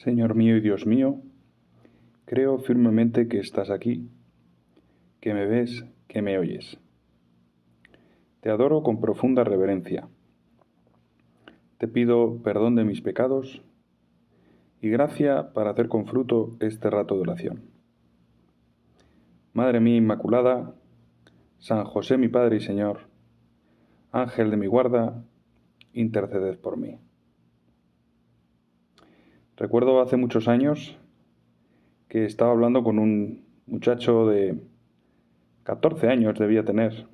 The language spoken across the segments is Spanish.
Señor mío y Dios mío, creo firmemente que estás aquí, que me ves, que me oyes. Te adoro con profunda reverencia. Te pido perdón de mis pecados y gracia para hacer con fruto este rato de oración. Madre mía Inmaculada, San José mi Padre y Señor, Ángel de mi guarda, interceded por mí. Recuerdo hace muchos años que estaba hablando con un muchacho de 14 años, debía tener,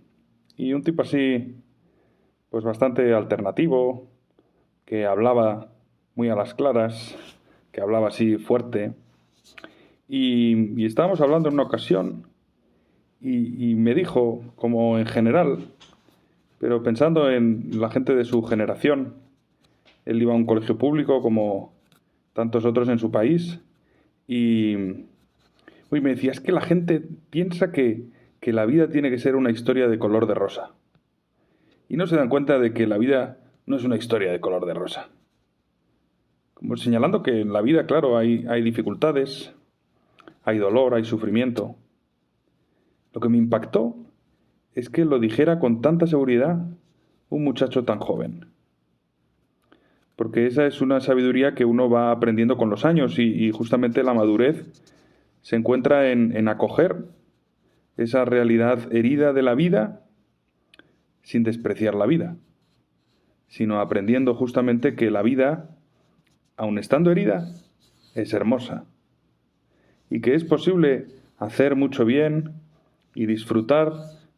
y un tipo así, pues bastante alternativo, que hablaba muy a las claras, que hablaba así fuerte, y estábamos hablando en una ocasión, y me dijo, como en general, pero pensando en la gente de su generación, él iba a un colegio público como tantos otros en su país, y me decía, es que la gente piensa que la vida tiene que ser una historia de color de rosa, y no se dan cuenta de que la vida no es una historia de color de rosa. Como señalando que en la vida, claro, hay dificultades, hay dolor, hay sufrimiento. Lo que me impactó es que lo dijera con tanta seguridad un muchacho tan joven. Porque esa es una sabiduría que uno va aprendiendo con los años y justamente la madurez se encuentra en acoger esa realidad herida de la vida sin despreciar la vida, sino aprendiendo justamente que la vida, aun estando herida, es hermosa y que es posible hacer mucho bien y disfrutar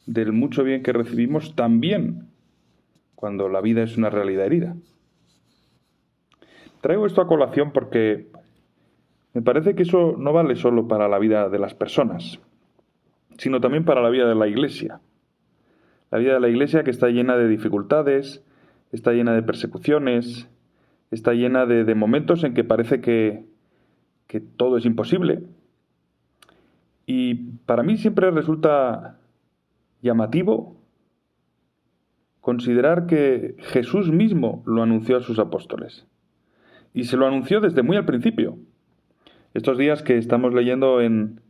del mucho bien que recibimos también cuando la vida es una realidad herida. Traigo esto a colación porque me parece que eso no vale solo para la vida de las personas, sino también para la vida de la Iglesia. La vida de la Iglesia que está llena de dificultades, está llena de persecuciones, está llena de momentos en que parece que todo es imposible. Y para mí siempre resulta llamativo considerar que Jesús mismo lo anunció a sus apóstoles. Y se lo anunció desde muy al principio. Estos días que estamos leyendo en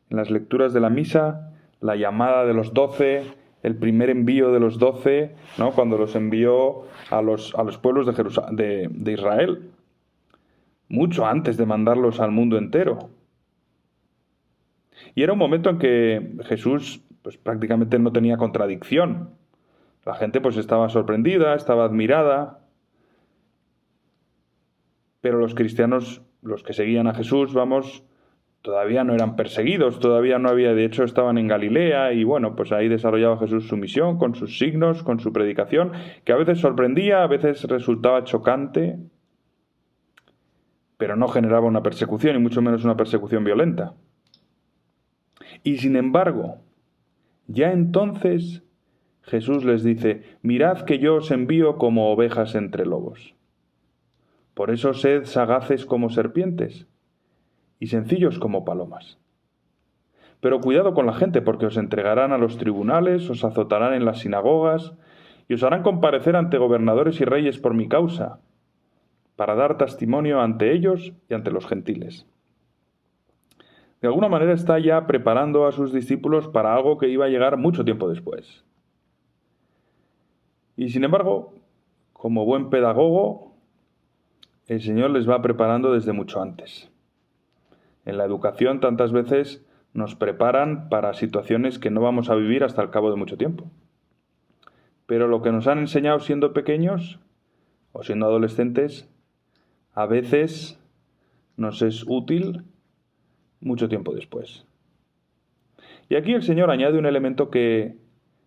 las lecturas de la misa, la llamada de los 12, el primer envío de los 12, ¿no? Cuando los envió a los pueblos de Israel, mucho antes de mandarlos al mundo entero. Y era un momento en que Jesús pues, prácticamente no tenía contradicción. La gente pues estaba sorprendida, estaba admirada, pero los cristianos, los que seguían a Jesús, todavía no eran perseguidos, todavía no había, de hecho estaban en Galilea y bueno, pues ahí desarrollaba Jesús su misión con sus signos, con su predicación, que a veces sorprendía, a veces resultaba chocante, pero no generaba una persecución y mucho menos una persecución violenta. Y sin embargo, ya entonces Jesús les dice, mirad que yo os envío como ovejas entre lobos. Por eso sed sagaces como serpientes y sencillos como palomas. Pero cuidado con la gente, porque os entregarán a los tribunales, os azotarán en las sinagogas y os harán comparecer ante gobernadores y reyes por mi causa, para dar testimonio ante ellos y ante los gentiles. De alguna manera está ya preparando a sus discípulos para algo que iba a llegar mucho tiempo después. Y sin embargo, como buen pedagogo, el Señor les va preparando desde mucho antes. En la educación tantas veces nos preparan para situaciones que no vamos a vivir hasta el cabo de mucho tiempo. Pero lo que nos han enseñado siendo pequeños o siendo adolescentes, a veces nos es útil mucho tiempo después. Y aquí el Señor añade un elemento que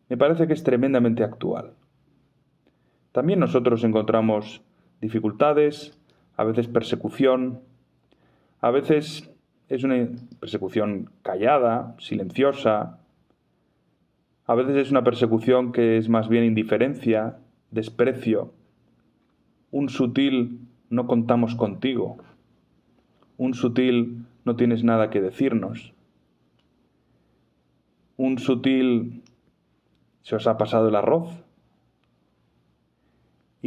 me parece que es tremendamente actual. También nosotros encontramos dificultades, a veces persecución, a veces es una persecución callada, silenciosa, a veces es una persecución que es más bien indiferencia, desprecio, un sutil no contamos contigo, un sutil no tienes nada que decirnos, un sutil se os ha pasado el arroz.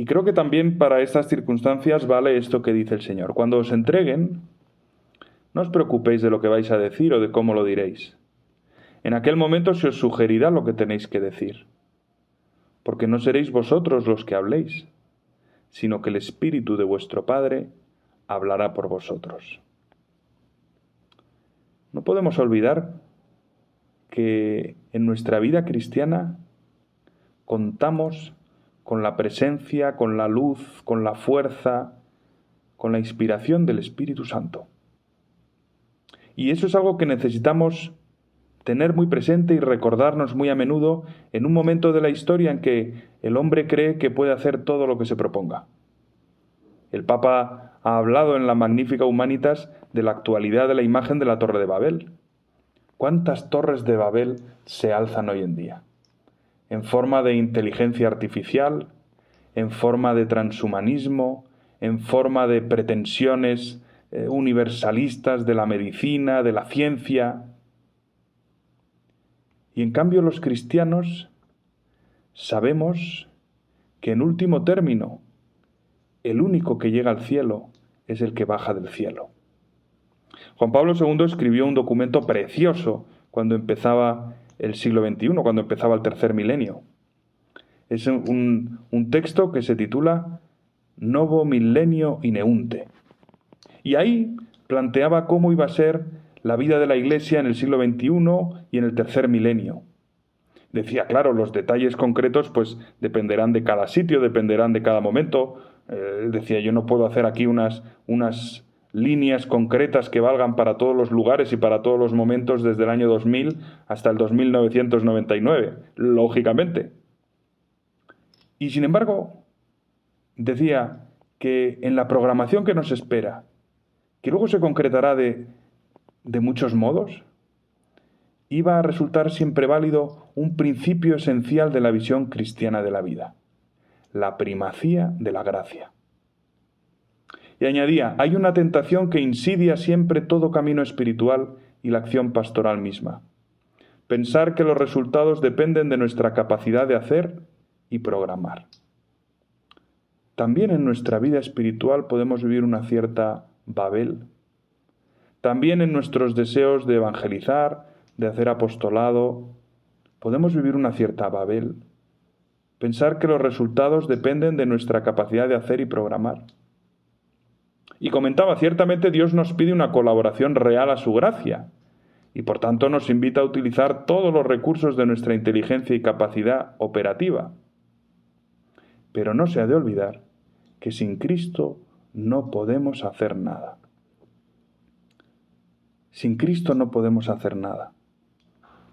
Y creo que también para estas circunstancias vale esto que dice el Señor. Cuando os entreguen, no os preocupéis de lo que vais a decir o de cómo lo diréis. En aquel momento se os sugerirá lo que tenéis que decir, porque no seréis vosotros los que habléis, sino que el Espíritu de vuestro Padre hablará por vosotros. No podemos olvidar que en nuestra vida cristiana contamos con la presencia, con la luz, con la fuerza, con la inspiración del Espíritu Santo. Y eso es algo que necesitamos tener muy presente y recordarnos muy a menudo en un momento de la historia en que el hombre cree que puede hacer todo lo que se proponga. El Papa ha hablado en la Magnificat Humanitas de la actualidad de la imagen de la Torre de Babel. ¿Cuántas torres de Babel se alzan hoy en día? En forma de inteligencia artificial, en forma de transhumanismo, en forma de pretensiones universalistas de la medicina, de la ciencia. Y en cambio los cristianos sabemos que en último término el único que llega al cielo es el que baja del cielo. Juan Pablo II escribió un documento precioso cuando empezaba el siglo XXI, cuando empezaba el tercer milenio. Es un texto que se titula Novo Millennio Ineunte. Y ahí planteaba cómo iba a ser la vida de la Iglesia en el siglo XXI y en el tercer milenio. Decía, claro, los detalles concretos pues dependerán de cada sitio, dependerán de cada momento. Decía, yo no puedo hacer aquí unas líneas concretas que valgan para todos los lugares y para todos los momentos desde el año 2000 hasta el 2999, lógicamente. Y sin embargo, decía que en la programación que nos espera, que luego se concretará de muchos modos, iba a resultar siempre válido un principio esencial de la visión cristiana de la vida, la primacía de la gracia. Y añadía, hay una tentación que insidia siempre todo camino espiritual y la acción pastoral misma. Pensar que los resultados dependen de nuestra capacidad de hacer y programar. También en nuestra vida espiritual podemos vivir una cierta Babel. También en nuestros deseos de evangelizar, de hacer apostolado, podemos vivir una cierta Babel. Pensar que los resultados dependen de nuestra capacidad de hacer y programar. Y comentaba, ciertamente Dios nos pide una colaboración real a su gracia, y por tanto nos invita a utilizar todos los recursos de nuestra inteligencia y capacidad operativa. Pero no se ha de olvidar que sin Cristo no podemos hacer nada. Sin Cristo no podemos hacer nada.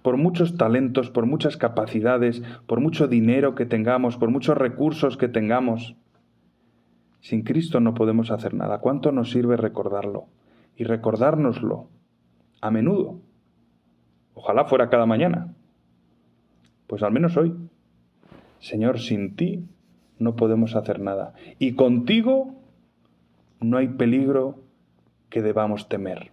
Por muchos talentos, por muchas capacidades, por mucho dinero que tengamos, por muchos recursos que tengamos, sin Cristo no podemos hacer nada. ¿Cuánto nos sirve recordarlo? Y recordárnoslo a menudo. Ojalá fuera cada mañana. Pues al menos hoy. Señor, sin ti no podemos hacer nada. Y contigo no hay peligro que debamos temer.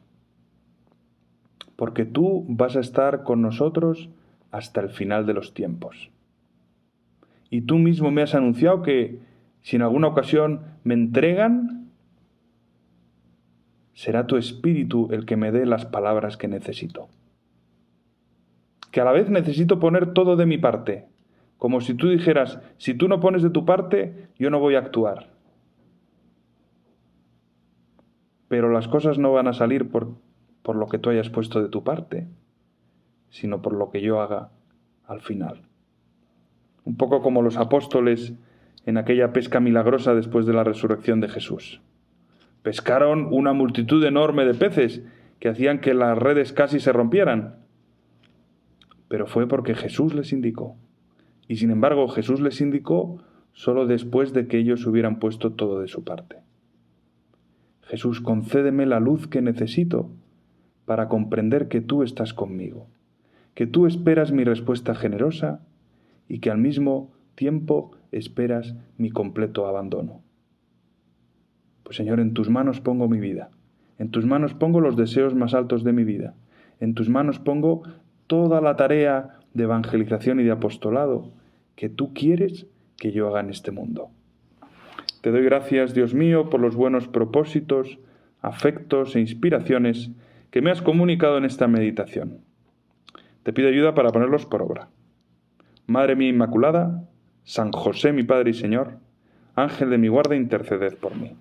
Porque tú vas a estar con nosotros hasta el final de los tiempos. Y tú mismo me has anunciado que si en alguna ocasión me entregan, será tu Espíritu el que me dé las palabras que necesito. Que a la vez necesito poner todo de mi parte, como si tú dijeras, si tú no pones de tu parte, yo no voy a actuar. Pero las cosas no van a salir por lo que tú hayas puesto de tu parte, sino por lo que yo haga al final. Un poco como los apóstoles en aquella pesca milagrosa después de la resurrección de Jesús. Pescaron una multitud enorme de peces que hacían que las redes casi se rompieran. Pero fue porque Jesús les indicó. Y sin embargo, Jesús les indicó solo después de que ellos hubieran puesto todo de su parte. Jesús, concédeme la luz que necesito para comprender que tú estás conmigo, que tú esperas mi respuesta generosa y que al mismo tiempo esperas mi completo abandono. Pues Señor, en tus manos pongo mi vida, en tus manos pongo los deseos más altos de mi vida, en tus manos pongo toda la tarea de evangelización y de apostolado que tú quieres que yo haga en este mundo. Te doy gracias, Dios mío, por los buenos propósitos, afectos e inspiraciones que me has comunicado en esta meditación. Te pido ayuda para ponerlos por obra. Madre mía Inmaculada, San José mi Padre y Señor, Ángel de mi guarda, interceded por mí.